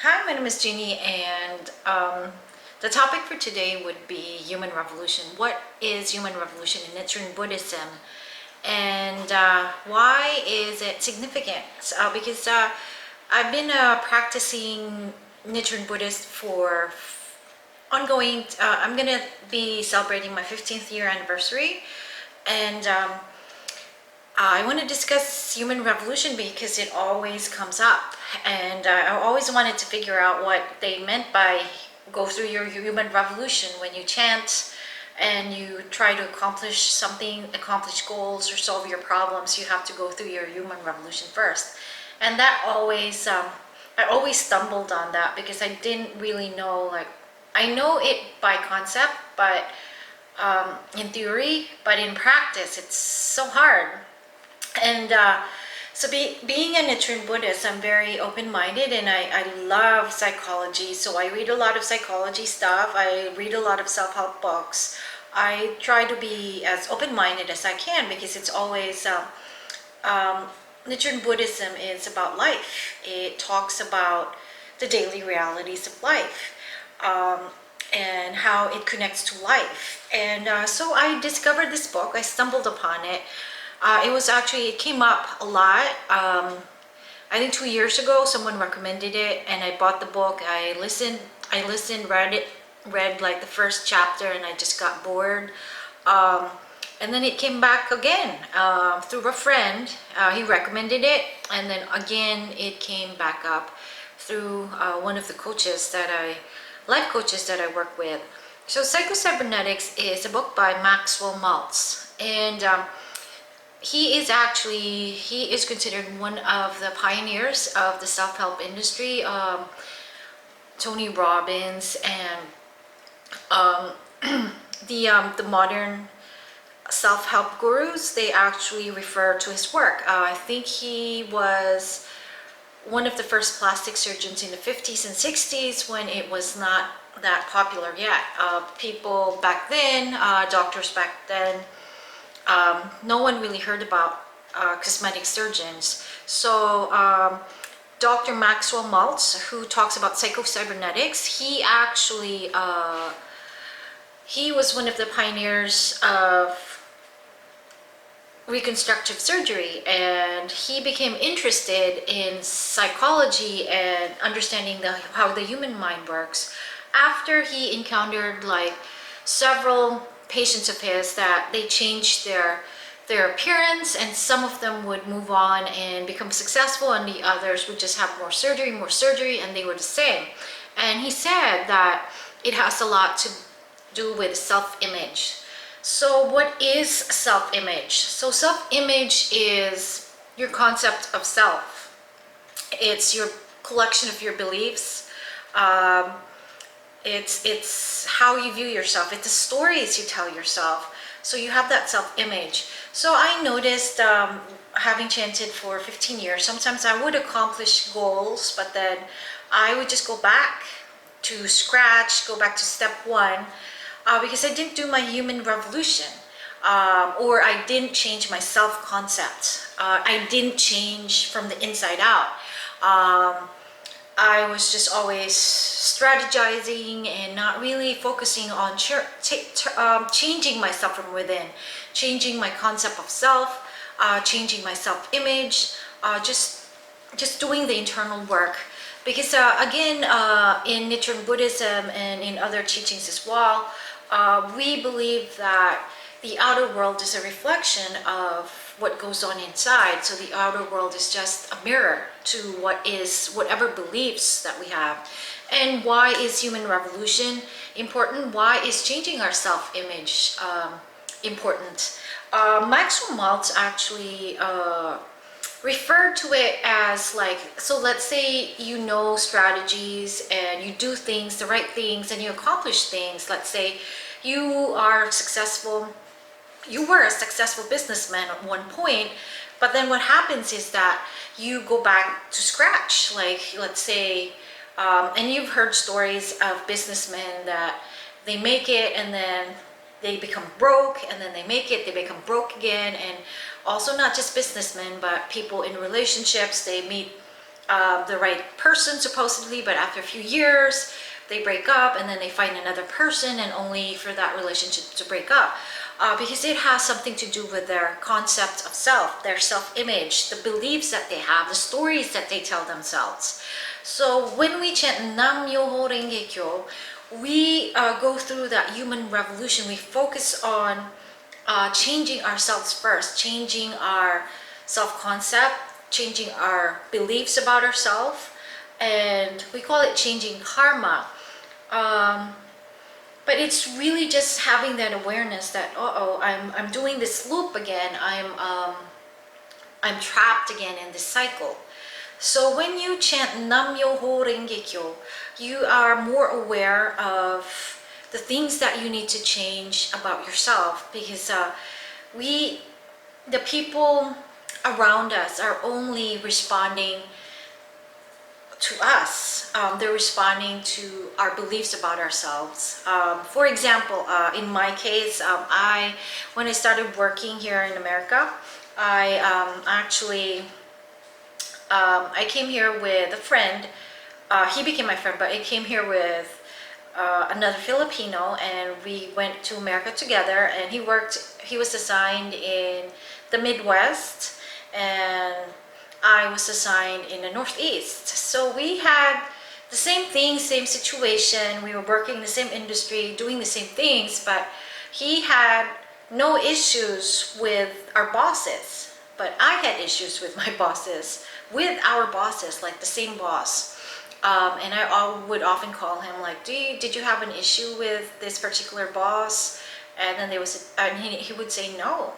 Hi, my name is Jeannie, and the topic for today would be human revolution. What is human revolution in Nichiren Buddhism, and why is it significant? Because I've been practicing Nichiren Buddhist for ongoing. I'm gonna be celebrating my 15th year anniversary, and I want to discuss human revolution because it always comes up, and I always wanted to figure out what they meant by go through your human revolution. When you chant and you try to accomplish something, accomplish goals or solve your problems, you have to go through your human revolution first. And that always, I always stumbled on that because I didn't really know, like, I know it by concept, but in theory, but in practice, it's so hard. And being a Nichiren Buddhist, I'm very open-minded, and I love psychology. So I read a lot of psychology stuff. I read a lot of self-help books. I try to be as open-minded as I can because it's always Nichiren Buddhism is about life. It talks about the daily realities of life. And how it connects to life. And so I discovered this book. I stumbled upon it. It came up a lot. I think 2 years ago, someone recommended it, and I bought the book. I listened, read like the first chapter, and I just got bored. And then it came back again through a friend. He recommended it, and then again it came back up through one of the life coaches that I work with. So Psycho-Cybernetics is a book by Maxwell Maltz, and he is considered one of the pioneers of the self-help industry. Tony Robbins and the modern self-help gurus, they actually refer to his work. I think he was one of the first plastic surgeons in the 50s and 60s when it was not that popular yet. People back then, doctors back then, no one really heard about cosmetic surgeons. So Dr. Maxwell Maltz, who talks about psycho-cybernetics, he was one of the pioneers of reconstructive surgery, and he became interested in psychology and understanding how the human mind works after he encountered like several patients of his that they changed their appearance, and some of them would move on and become successful, and the others would just have more surgery, and they were the same. And he said that it has a lot to do with self-image. So what is self-image? So self-image is your concept of self. It's your collection of your beliefs. It's how you view yourself. It's the stories you tell yourself. So you have that self-image. So I noticed, having chanted for 15 years, sometimes I would accomplish goals, but then I would just go back to scratch, go back to step one, because I didn't do my human revolution, or I didn't change my self-concept. I didn't change from the inside out. I was just always strategizing and not really focusing on changing myself from within, changing my concept of self, changing my self-image, just doing the internal work. Because again, in Nichiren Buddhism and in other teachings as well, we believe that the outer world is a reflection of what goes on inside. So the outer world is just a mirror to whatever beliefs that we have. And why is human revolution important? Why is changing our self-image important? Maxwell Maltz actually referred to it as like, so let's say you know strategies and you do things, the right things, and you accomplish things. Let's say you were a successful businessman at one point, but then what happens is that you go back to scratch. Like, let's say, and you've heard stories of businessmen that they make it and then they become broke, and then they make it, they become broke again. And also not just businessmen, but people in relationships, they meet the right person supposedly, but after a few years they break up and then they find another person, and only for that relationship to break up, because it has something to do with their concept of self, their self-image, the beliefs that they have, the stories that they tell themselves. So when we chant Nam Myoho Renge Kyo, we go through that human revolution. We focus on changing ourselves first, changing our self-concept, changing our beliefs about ourselves, and we call it changing karma. But it's really just having that awareness that, oh, I'm doing this loop again. I'm trapped again in this cycle. So when you chant Nam Myoho Renge Kyo, you are more aware of the things that you need to change about yourself, because the people around us are only responding to us. They're responding to our beliefs about ourselves. For example, in my case, when I started working here in America, I came here with a friend. He became my friend, but I came here with another Filipino, and we went to America together. And he was assigned in the Midwest, and I was assigned in the Northeast. So we had the same thing, same situation. We were working in the same industry, doing the same things, but he had no issues with our bosses. But I had issues with my bosses, with our bosses, like the same boss. And I would often call him like, did you have an issue with this particular boss? And then he would say no.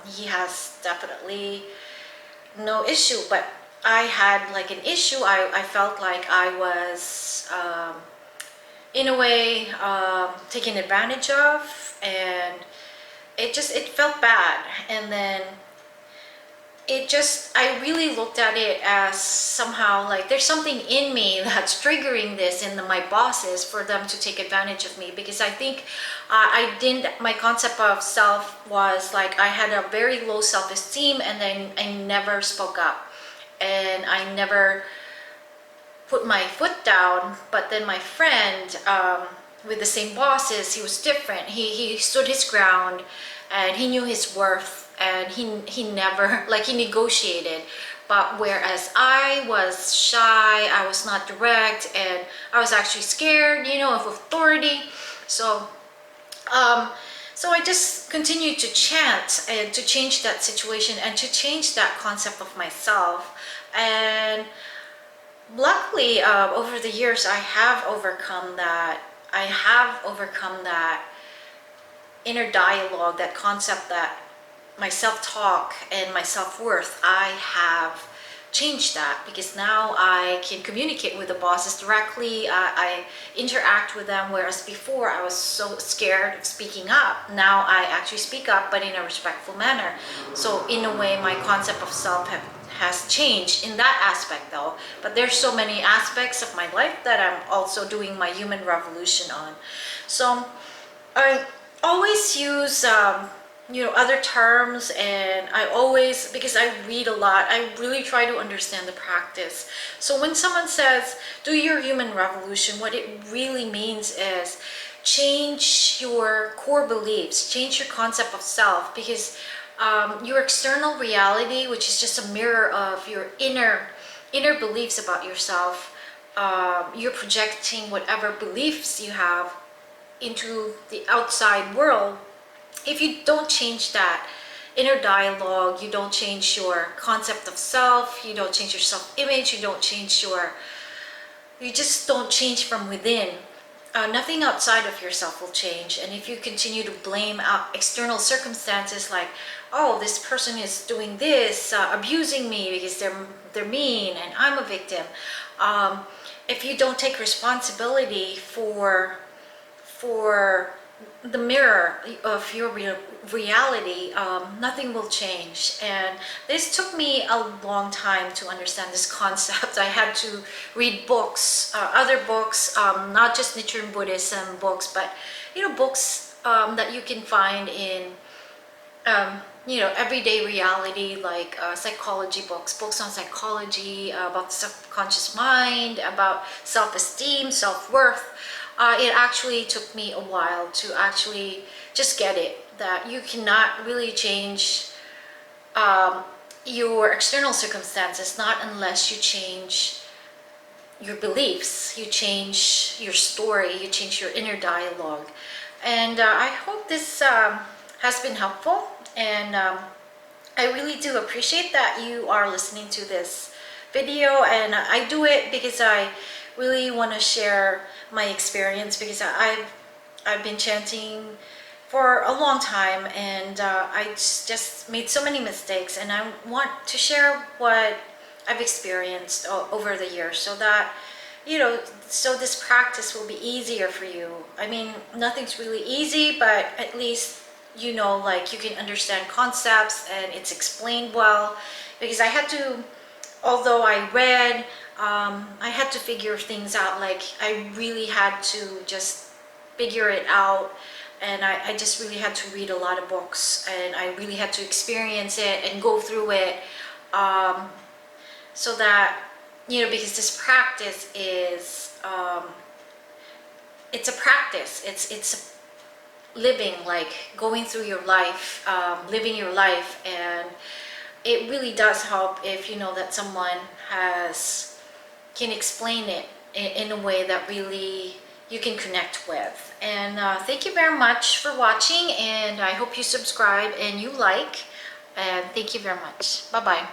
He has definitely no issue, but I had like an issue. I felt like I was in a way taken advantage of, and it felt bad. And then I really looked at it as somehow like there's something in me that's triggering this in my bosses for them to take advantage of me, because I think my concept of self was like I had a very low self-esteem, and then I never spoke up and I never put my foot down. But then my friend, with the same bosses, he was different. He stood his ground and he knew his worth, and he never, like, he negotiated. But whereas I was shy, I was not direct, and I was actually scared, of authority. So I just continued to chant and to change that situation and to change that concept of myself. And luckily, over the years, I have overcome that. I have overcome that inner dialogue, that concept that my self-talk and my self-worth. I have changed that, because now I can communicate with the bosses directly. I interact with them, whereas before I was so scared of speaking up. Now I actually speak up, but in a respectful manner. So in a way, my concept of self has changed in that aspect though. But there's so many aspects of my life that I'm also doing my human revolution on. So I always use other terms, and because I read a lot, I really try to understand the practice. So when someone says do your human revolution, what it really means is change your core beliefs, change your concept of self, because your external reality, which is just a mirror of your inner beliefs about yourself, you're projecting whatever beliefs you have into the outside world. If you don't change that inner dialogue, you don't change your concept of self, you don't change your self-image, you just don't change from within. Nothing outside of yourself will change. And if you continue to blame out external circumstances, like, oh, this person is doing this, abusing me because they're mean and I'm a victim. If you don't take responsibility for the mirror of your reality, nothing will change. And this took me a long time to understand this concept. I had to read books, other books, not just Nichiren Buddhism books, but books that you can find in everyday reality, like psychology books on psychology, about the subconscious mind, about self-esteem, self-worth. It actually took me a while to actually just get it, that you cannot really change um, your external circumstances, not unless you change your beliefs, you change your story, you change your inner dialogue. And I hope this has been helpful. And I really do appreciate that you are listening to this video. And I do it because I really want to share my experience, because I've been chanting for a long time, and I just made so many mistakes, and I want to share what I've experienced over the years, so that so this practice will be easier for you. I mean, nothing's really easy, but at least like you can understand concepts and it's explained well. Because I had to, although I read, I had to figure things out. Like, I really had to just figure it out, and I just really had to read a lot of books, and I really had to experience it and go through it, so that because this practice is it's a practice. It's living, like going through your life, living your life. And it really does help if you know that someone can explain it in a way that really you can connect with. And thank you very much for watching, and I hope you subscribe and you like, and thank you very much. Bye bye.